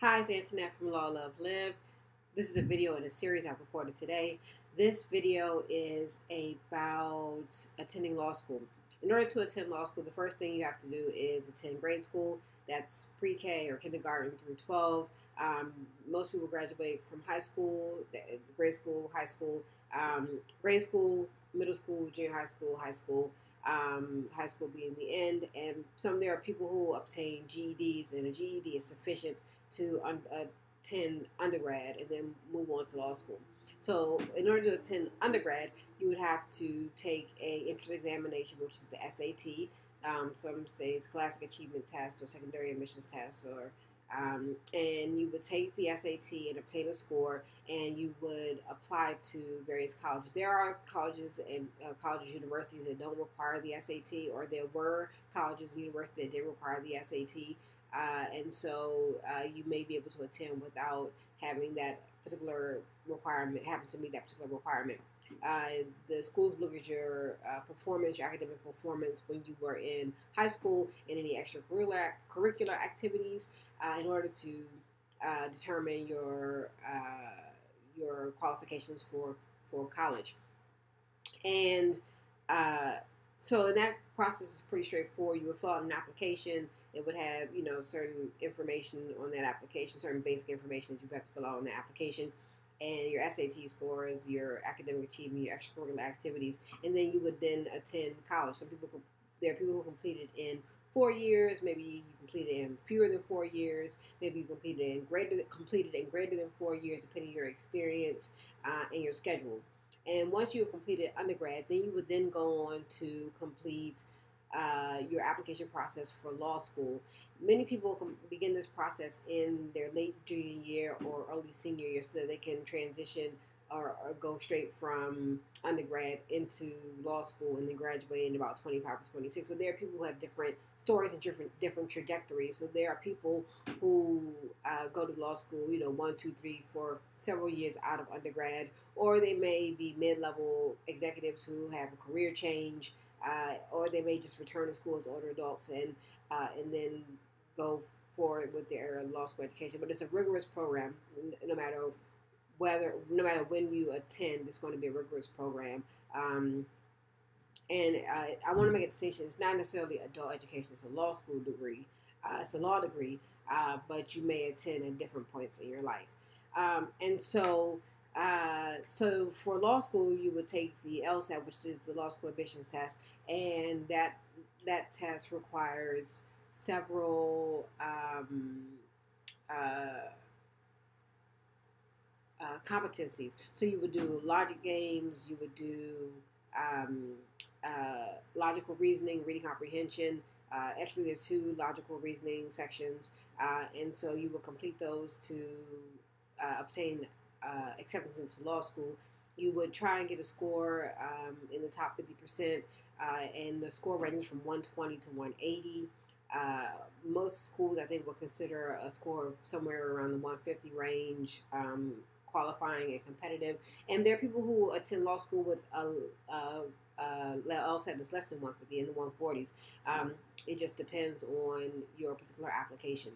Hi, it's Antoinette from Law Love Live. This is a video in a series I've recorded today. This video is about attending law school. In order to attend law school, the first thing you have to do is attend grade school. That's pre-K or kindergarten through 12. Most people graduate from high school, grade school, high school, grade school, middle school, junior high school, high school being the end. And there are people who obtain GEDs, and a GED is sufficient to attend undergrad and then move on to law school. So in order to attend undergrad, you would have to take a entrance examination, which is the SAT. Some say it's Scholastic Achievement Test or Secondary Admissions Test, and you would take the SAT and obtain a score, and you would apply to various colleges. There are colleges and universities that don't require the SAT, or there were colleges and universities that did require the SAT. And so you may be able to attend without having that particular requirement, having to meet that particular requirement. The schools look at your performance, your academic performance when you were in high school and any extracurricular activities in order to determine your qualifications for college. And so in that process is pretty straightforward. You would fill out an application. It would have, certain information on that application, certain basic information that you have to fill out on the application, and your SAT scores, your academic achievement, your extracurricular activities, and then you would then attend college. There are people who complete it in 4 years. Maybe you completed in fewer than 4 years. Maybe you completed in greater than 4 years, depending on your experience and your schedule. And once you have completed undergrad, then you would then go on to complete your application process for law school. Many people begin this process in their late junior year or early senior year so that they can transition or go straight from undergrad into law school and then graduate in about 25 or 26. But there are people who have different stories and different trajectories. So there are people who go to law school, 1, 2, 3, 4, several years out of undergrad, or they may be mid-level executives who have a career change, or they may just return to school as older adults and then go forward with their law school education. But it's a rigorous program, no matter when you attend. It's going to be a rigorous program. And I want to make a distinction. It's not necessarily adult education. It's a law school degree. It's a law degree, but you may attend at different points in your life. So for law school, you would take the LSAT, which is the law school admissions test, and that test requires several competencies. So you would do logic games, you would do logical reasoning, reading comprehension. Actually, there's 2 logical reasoning sections, and so you will complete those to obtain acceptance into law school. You would try and get a score in the top 50%, and the score ranges from 120 to 180. Most schools, I think, will consider a score of somewhere around the 150 range qualifying and competitive. And there are people who attend law school with a LSAT that's less than 150, in the 140s. It just depends on your particular application.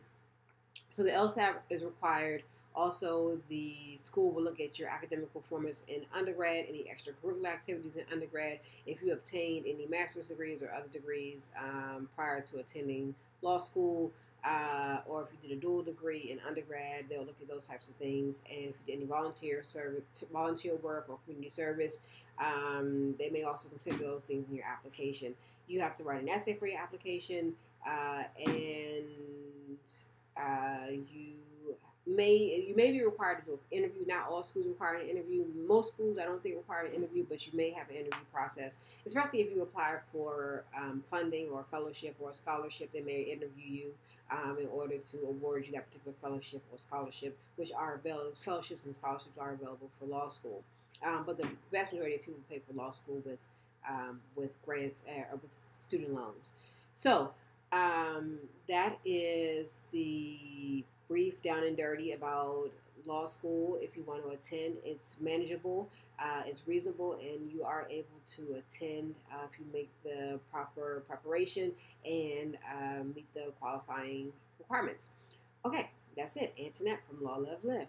So the LSAT is required. Also, the school will look at your academic performance in undergrad, any extracurricular activities in undergrad, if you obtained any master's degrees or other degrees prior to attending law school, or if you did a dual degree in undergrad, they'll look at those types of things. And if you did any volunteer work or community service, they may also consider those things in your application. You have to write an essay for your application, and you may be required to do an interview. Not all schools require an interview. Most schools, I don't think, require an interview, but you may have an interview process, especially if you apply for funding or fellowship or a scholarship. They may interview you in order to award you that particular fellowship or scholarship, which are available. Fellowships and scholarships are available for law school, but the vast majority of people pay for law school with grants or with student loans. So that is the brief down and dirty about law school. If you want to attend, it's manageable, it's reasonable, and you are able to attend if you make the proper preparation and meet the qualifying requirements. Okay, That's it. Antoinette from Law, Love, Live.